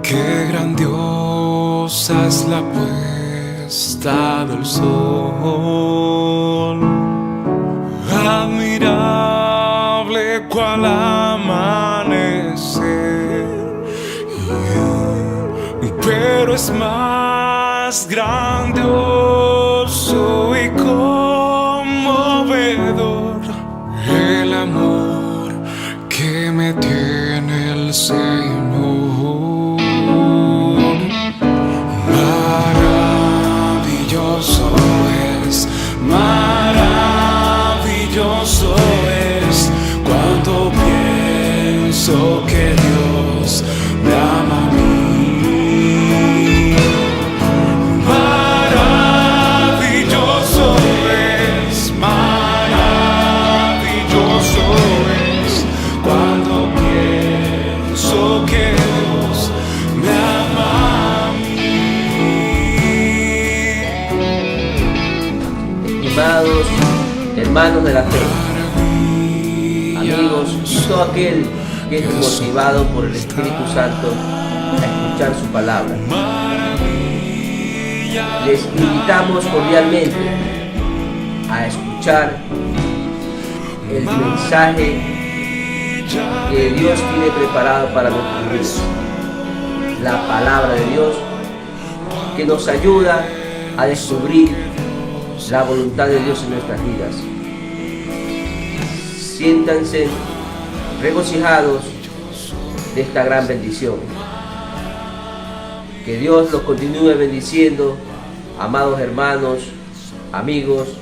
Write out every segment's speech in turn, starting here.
Qué grandiosa es la puesta del sol, admirable cual amanecer, pero es más grandioso y conmovedor el amor que me tiene el Señor. Maravilloso es cuando pienso que Dios me ama a mí. Maravilloso es cuando pienso que Dios me ama a mí. Amados hermanos de la fe, amigos y todo aquel que es motivado por el Espíritu Santo a escuchar su palabra, les invitamos cordialmente a escuchar el mensaje que Dios tiene preparado para nuestros vidas, la palabra de Dios que nos ayuda a descubrir la voluntad de Dios en nuestras vidas. Siéntanse regocijados de esta gran bendición. Que Dios los continúe bendiciendo, amados hermanos, amigos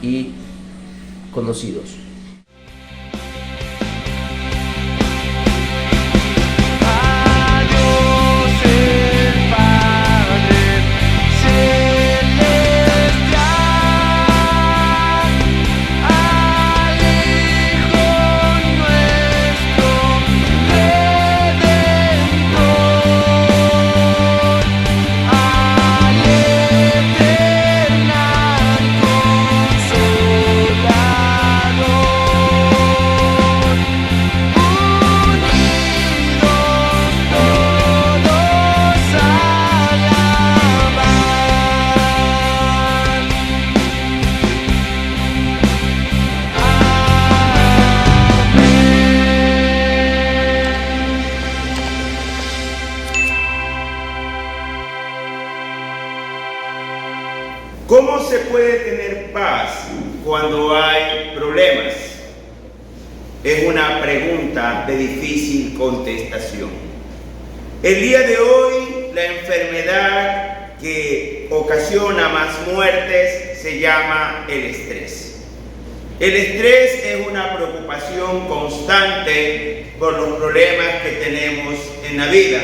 y conocidos. ¿Cómo se puede tener paz cuando hay problemas? Es una pregunta de difícil contestación. El día de hoy, la enfermedad que ocasiona más muertes se llama el estrés. El estrés es una preocupación constante por los problemas que tenemos en la vida.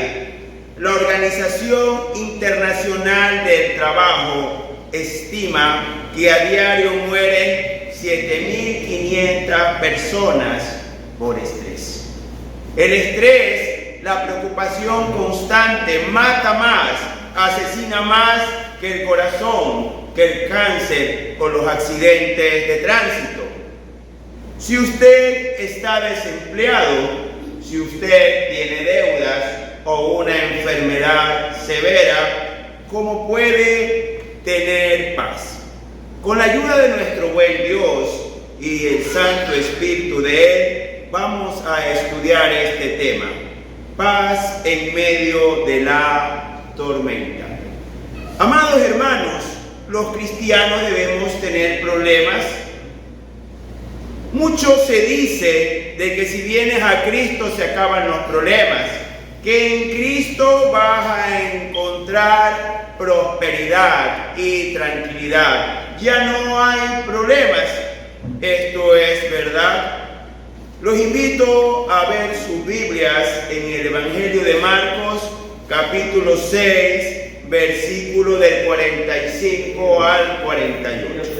La Organización Internacional del Trabajo estima que a diario mueren 7.500 personas por estrés. El estrés, la preocupación constante, mata más, asesina más que el corazón, que el cáncer o los accidentes de tránsito. Si usted está desempleado, si usted tiene deudas o una enfermedad severa, ¿cómo puede tener paz? Con la ayuda de nuestro buen Dios y el Santo Espíritu de Él, vamos a estudiar este tema: paz en medio de la tormenta. Amados hermanos, los cristianos debemos tener problemas. Mucho se dice de que si vienes a Cristo se acaban los problemas, que en Cristo vas a encontrar prosperidad y tranquilidad. Ya no hay problemas. Esto es verdad. Los invito a ver sus Biblias en el Evangelio de Marcos, capítulo 6, versículo del 45 al 48.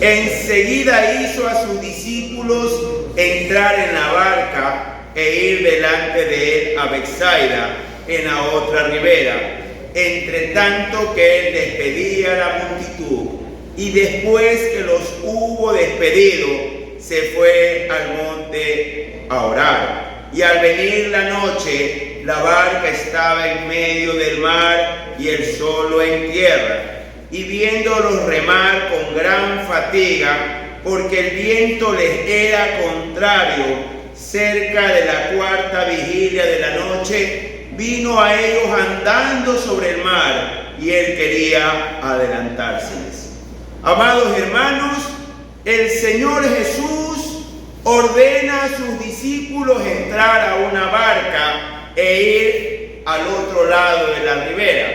Enseguida hizo a sus discípulos entrar en la barca e ir delante de él a Betsaida, en la otra ribera, entre tanto que él despedía a la multitud. Y después que los hubo despedido, se fue al monte a orar. y al venir la noche, la barca estaba en medio del mar y él solo en tierra. Y viéndolos remar con gran fatiga, porque el viento les era contrario, cerca de la cuarta vigilia de la noche, vino a ellos andando sobre el mar, y él quería adelantárseles. Amados hermanos, el Señor Jesús ordena a sus discípulos entrar a una barca e ir al otro lado de la ribera.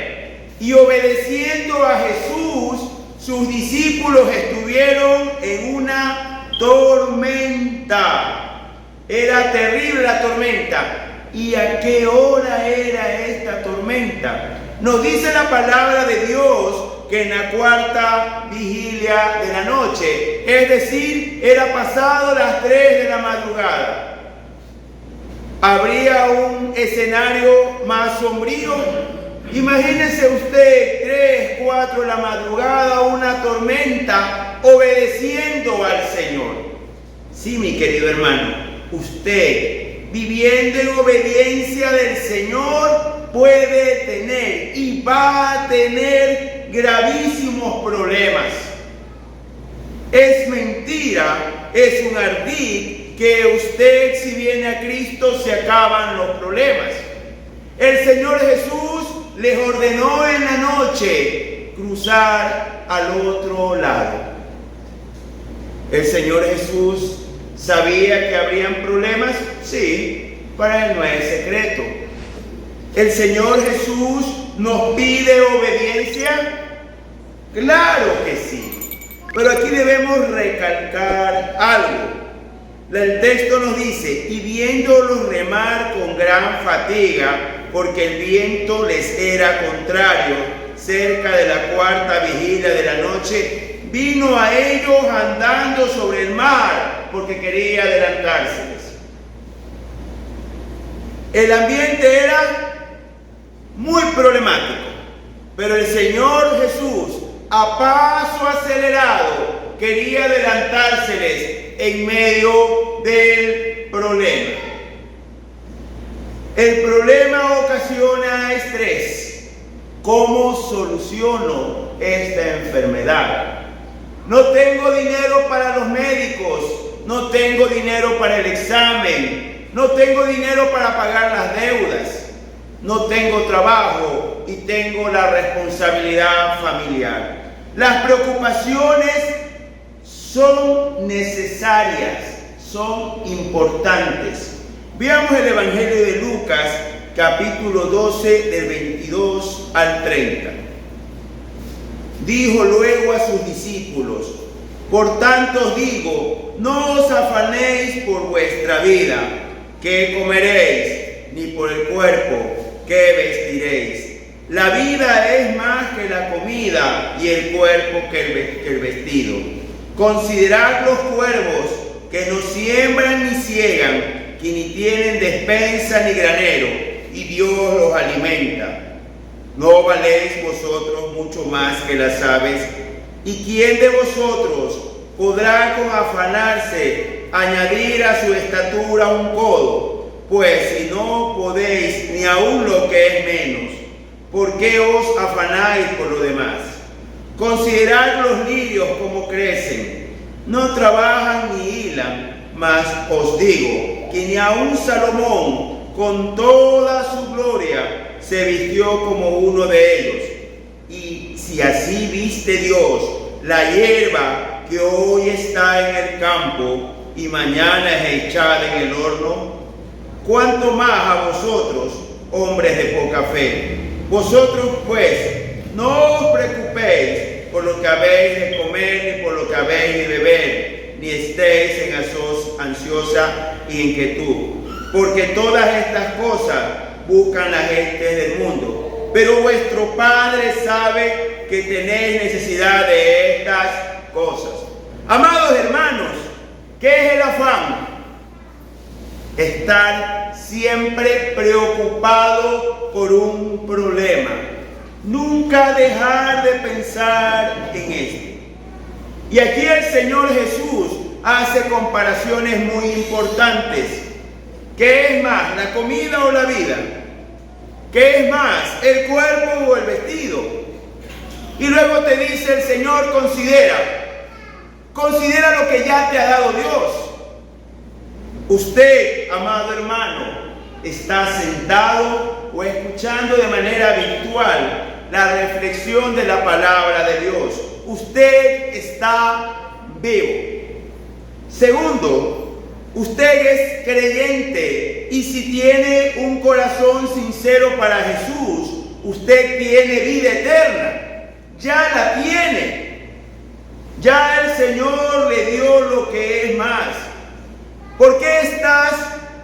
Y obedeciendo a Jesús, sus discípulos estuvieron en una tormenta. Era terrible la tormenta. ¿Y a qué hora era esta tormenta? Nos dice la palabra de Dios que en la cuarta vigilia de la noche, es decir, era pasado las 3 de la madrugada. ¿Habría un escenario más sombrío? Imagínense usted, 3, 4 de la madrugada, una tormenta, obedeciendo al Señor. Sí, mi querido hermano, usted, viviendo en obediencia del Señor, puede tener y va a tener gravísimos problemas. Es mentira, es un ardid que usted, si viene a Cristo, se acaban los problemas. El Señor Jesús les ordenó en la noche cruzar al otro lado. El Señor Jesús sabía que habrían problemas, sí, para él no es secreto. El Señor Jesús nos pide obediencia, claro que sí, pero aquí debemos recalcar algo. El texto nos dice, y viéndolos remar con gran fatiga, porque el viento les era contrario, cerca de la cuarta vigilia de la noche, vino a ellos andando sobre el mar, porque quería adelantárseles. El ambiente era muy problemático, pero el Señor Jesús, a paso acelerado, quería adelantárseles en medio del problema. El problema ocasiona estrés. ¿Cómo soluciono esta enfermedad? No tengo dinero para los médicos, no tengo dinero para el examen, no tengo dinero para pagar las deudas, no tengo trabajo y tengo la responsabilidad familiar. Las preocupaciones son necesarias, son importantes. Veamos el Evangelio de Lucas, capítulo 12, del 22 al 30. Dijo luego a sus discípulos, por tanto os digo, no os afanéis por vuestra vida, qué comeréis, ni por el cuerpo, qué vestiréis. La vida es más que la comida y el cuerpo que el vestido. Considerad los cuervos que no siembran ni ciegan, que ni tienen despensa ni granero, y Dios los alimenta. ¿No valéis vosotros mucho más que las aves? ¿Y quién de vosotros podrá con afanarse añadir a su estatura un codo? Pues si no podéis ni aun lo que es menos, ¿por qué os afanáis por lo demás? Considerad los lirios como crecen, no trabajan ni hilan, mas os digo que ni aun Salomón, con toda su gloria, se vistió como uno de ellos. Y si así viste Dios la hierba que hoy está en el campo y mañana es echada en el horno, ¿cuánto más a vosotros, hombres de poca fe? Vosotros pues, no os preocupéis por lo que habéis de comer ni por lo que habéis de beber, ni estéis en ansiosa inquietud, porque todas estas cosas buscan las gentes del mundo. Pero vuestro Padre sabe que tenéis necesidad de estas cosas. Amados hermanos, ¿qué es el afán? Estar siempre preocupado por un problema. Nunca dejar de pensar en esto. Y aquí el Señor Jesús hace comparaciones muy importantes. ¿Qué es más, la comida o la vida? ¿Qué es más, el cuerpo o el vestido? Y luego te dice el Señor, considera lo que ya te ha dado Dios. Usted, amado hermano, está sentado o escuchando de manera virtual la reflexión de la palabra de Dios. Usted está vivo. Segundo, usted es creyente y si tiene un corazón sincero para Jesús, usted tiene vida eterna. Ya la tiene. Ya el Señor le dio lo que es más. ¿Por qué estás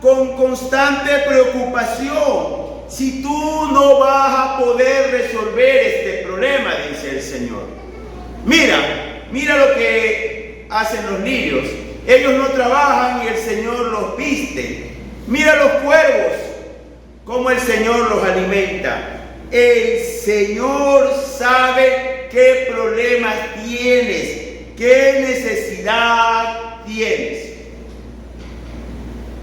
con constante preocupación si tú no vas a poder resolver este problema? Dice el Señor. Mira lo que hacen los lirios. Ellos no trabajan y el Señor los viste. Mira los cuervos, cómo el Señor los alimenta. El Señor sabe qué problemas tienes, qué necesidad tienes.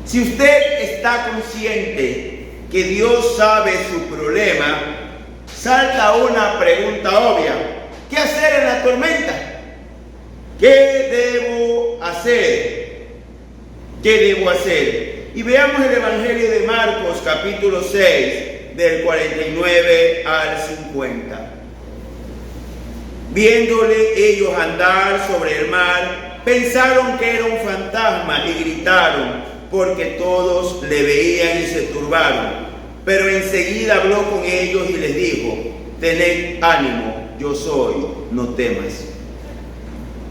Si usted está consciente que Dios sabe su problema, salta una pregunta obvia. ¿Qué hacer en la tormenta? ¿Qué debo hacer? ¿Qué debo hacer? Y veamos el Evangelio de Marcos, capítulo 6, del 49 al 50. Viéndole ellos andar sobre el mar, pensaron que era un fantasma y gritaron, porque todos le veían y se turbaron. Pero enseguida habló con ellos y les dijo, tened ánimo, yo soy, no temas.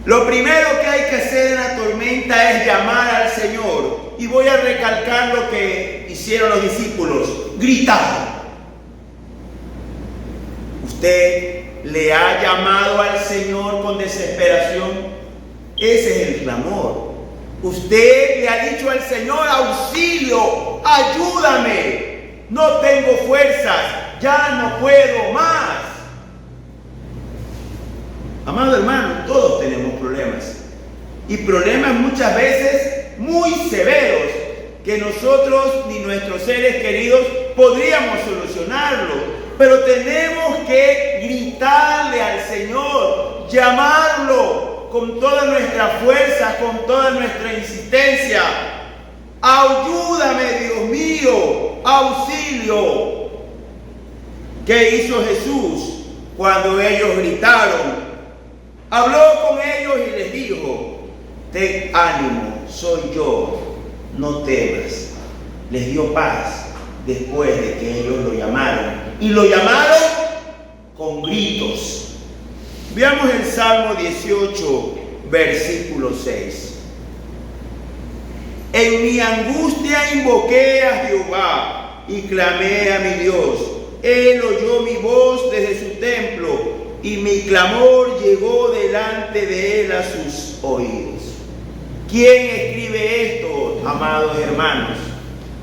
Lo primero que hay que hacer en la tormenta es llamar al Señor. Y voy a recalcar lo que hicieron los discípulos, gritar. ¿Usted le ha llamado al Señor con desesperación? Ese es el clamor. Usted le ha dicho al Señor, auxilio, ayúdame, no tengo fuerzas, ya no puedo más. Amado hermano, todos tenemos problemas. Y problemas muchas veces muy severos que nosotros ni nuestros seres queridos podríamos solucionarlo. Pero tenemos que gritarle al Señor, llamarlo con toda nuestra fuerza, con toda nuestra insistencia. Ayúdame, Dios mío, auxilio. ¿Qué hizo Jesús cuando ellos gritaron? Habló con ellos y les dijo, ten ánimo, soy yo, no temas. Les dio paz después de que ellos lo llamaron. Y lo llamaron con gritos. Veamos el Salmo 18, versículo 6. En mi angustia invoqué a Jehová y clamé a mi Dios. Él oyó mi voz desde su templo y mi clamor llegó delante de él a sus oídos. ¿Quién escribe esto, amados hermanos?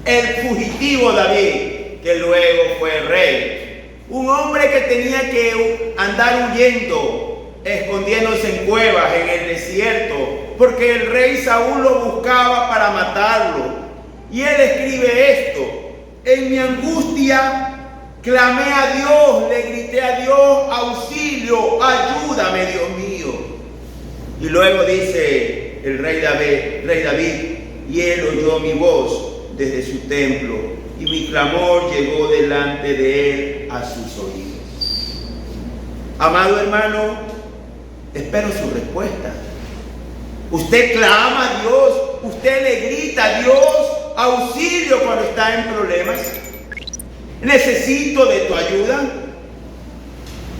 El fugitivo David, que luego fue rey. Un hombre que tenía que andar huyendo, escondiéndose en cuevas, en el desierto, porque el rey Saúl lo buscaba para matarlo. Y él escribe esto: en mi angustia clamé a Dios, le grité a Dios, auxilio, ayúdame, Dios mío. Y luego dice el rey David, y él oyó mi voz desde su templo, y mi clamor llegó delante de él a sus oídos. Amado hermano, espero su respuesta. Usted clama a Dios, usted le grita a Dios auxilio cuando está en problemas. ¿Necesito de tu ayuda?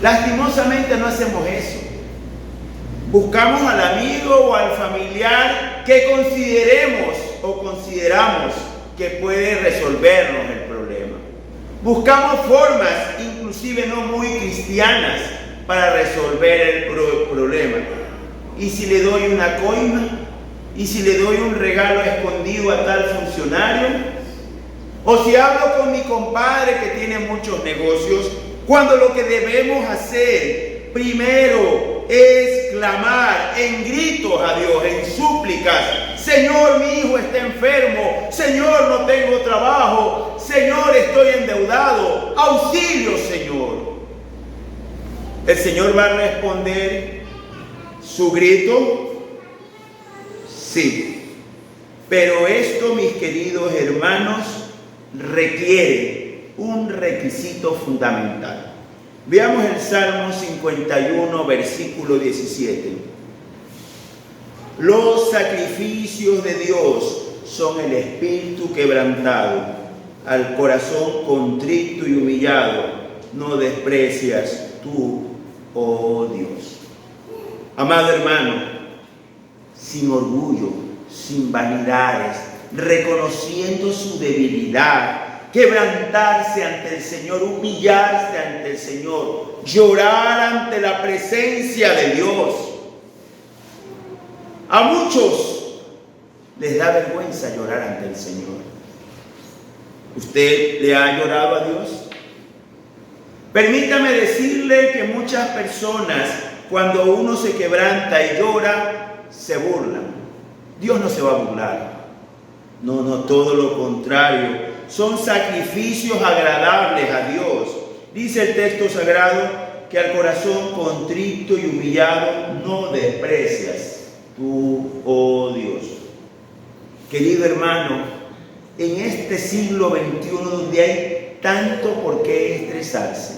Lastimosamente no hacemos eso. Buscamos al amigo o al familiar que consideremos o consideramos que puede resolvernos el problema. Buscamos formas, inclusive no muy cristianas, para resolver el problema. ¿Y si le doy una coima? ¿Y si le doy un regalo escondido a tal funcionario? O si hablo con mi compadre que tiene muchos negocios, cuando lo que debemos hacer primero es clamar en gritos a Dios, en súplicas, Señor, mi hijo está enfermo. Señor, no tengo trabajo. Señor, estoy endeudado. Auxilio, Señor. El Señor va a responder su grito. Sí. Pero esto, mis queridos hermanos, requiere un requisito fundamental. Veamos el Salmo 51, versículo 17. Los sacrificios de Dios son el espíritu quebrantado, al corazón contrito y humillado no desprecias tú, oh Dios. Amado hermano, sin orgullo, sin vanidades, reconociendo su debilidad, quebrantarse ante el Señor, humillarse ante el Señor, llorar ante la presencia de Dios. A muchos les da vergüenza llorar ante el Señor. ¿Usted le ha llorado a Dios? Permítame decirle que muchas personas, cuando uno se quebranta y llora, se burlan. Dios no se va a burlar. No, todo lo contrario. Son sacrificios agradables a Dios. Dice el texto sagrado que al corazón contrito y humillado no desprecias tú, oh Dios. Querido hermano, en este siglo XXI donde hay tanto por qué estresarse,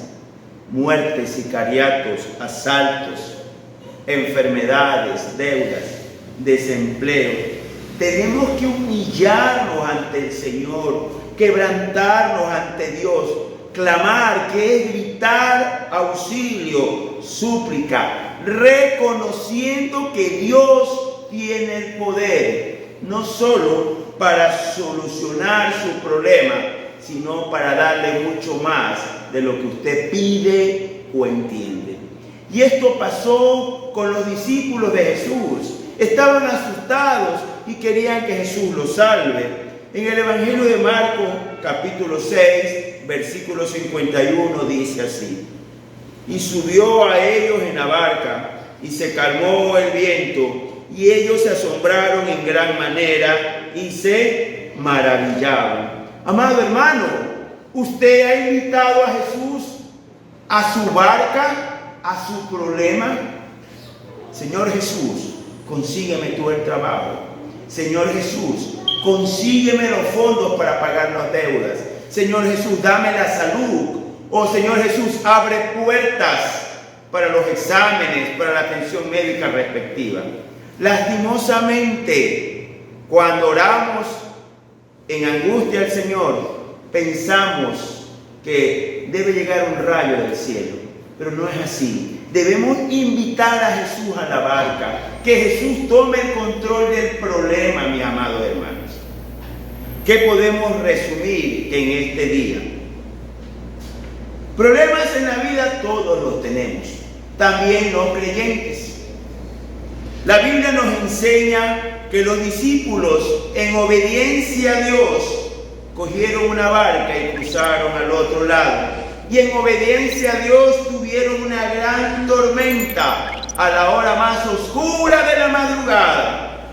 muertes, sicariatos, asaltos, enfermedades, deudas, desempleo, tenemos que humillarnos ante el Señor, quebrantarnos ante Dios, clamar, que es gritar auxilio, súplica, reconociendo que Dios tiene el poder, no solo para solucionar su problema, sino para darle mucho más de lo que usted pide o entiende. Y esto pasó con los discípulos de Jesús. Estaban asustados y querían que Jesús los salve. En el Evangelio de Marcos, capítulo 6, versículo 51, dice así: y subió a ellos en la barca, y se calmó el viento, y ellos se asombraron en gran manera, y se maravillaban. Amado hermano, ¿usted ha invitado a Jesús a su barca, a su problema? Señor Jesús, consígueme tú el trabajo. Señor Jesús, consígueme los fondos para pagar las deudas. Señor Jesús, dame la salud. Oh Señor Jesús, abre puertas para los exámenes, para la atención médica respectiva. Lastimosamente, cuando oramos en angustia al Señor, pensamos que debe llegar un rayo del cielo, pero no es así. Debemos invitar a Jesús a la barca, que Jesús tome el control del problema, mis amados hermanos. ¿Qué podemos resumir en este día? Problemas en la vida todos los tenemos, también los creyentes. La Biblia nos enseña que los discípulos, en obediencia a Dios, cogieron una barca y cruzaron al otro lado. Y en obediencia a Dios tuvieron una gran tormenta a la hora más oscura de la madrugada.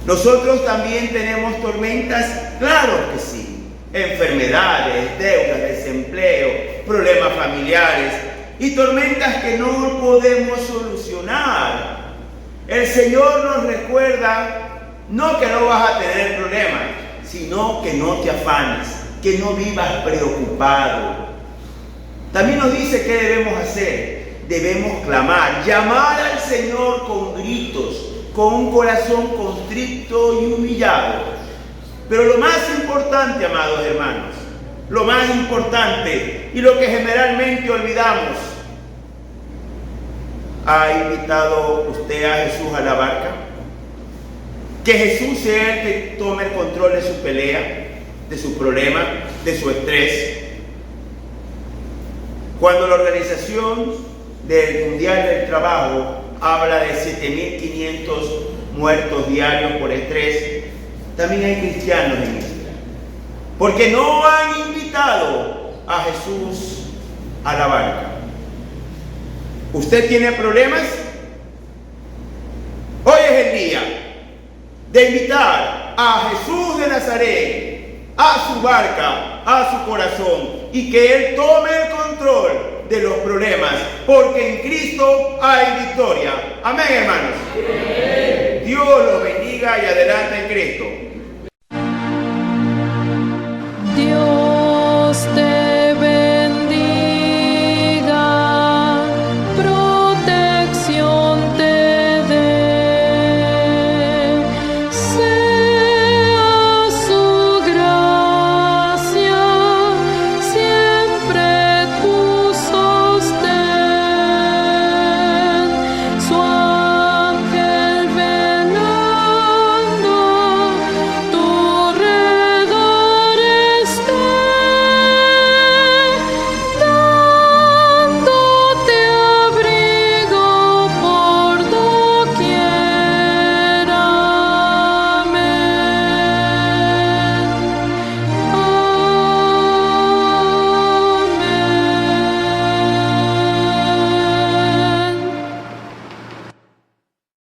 Nosotros también tenemos tormentas, claro que sí. Enfermedades, deudas, desempleo, problemas familiares y tormentas que no podemos solucionar. El Señor nos recuerda no que no vas a tener problemas, sino que no te afanes, que no vivas preocupado. También nos dice qué debemos hacer. Debemos clamar, llamar al Señor con gritos, con un corazón contrito y humillado. Pero lo más importante, amados hermanos, lo más importante y lo que generalmente olvidamos: ¿ha invitado usted a Jesús a la barca? Que Jesús sea el que tome el control de su pelea, de su problema, de su estrés. Cuando la Organización Mundial del Trabajo habla de 7.500 muertos diarios por estrés, también hay cristianos en esto, porque no han invitado a Jesús a la barca. ¿Usted tiene problemas? Hoy es el día. de invitar a Jesús de Nazaret a su barca, a su corazón, y que Él tome el control de los problemas, porque en Cristo hay victoria. Amén, hermanos. Amén. Dios los bendiga y adelante en Cristo.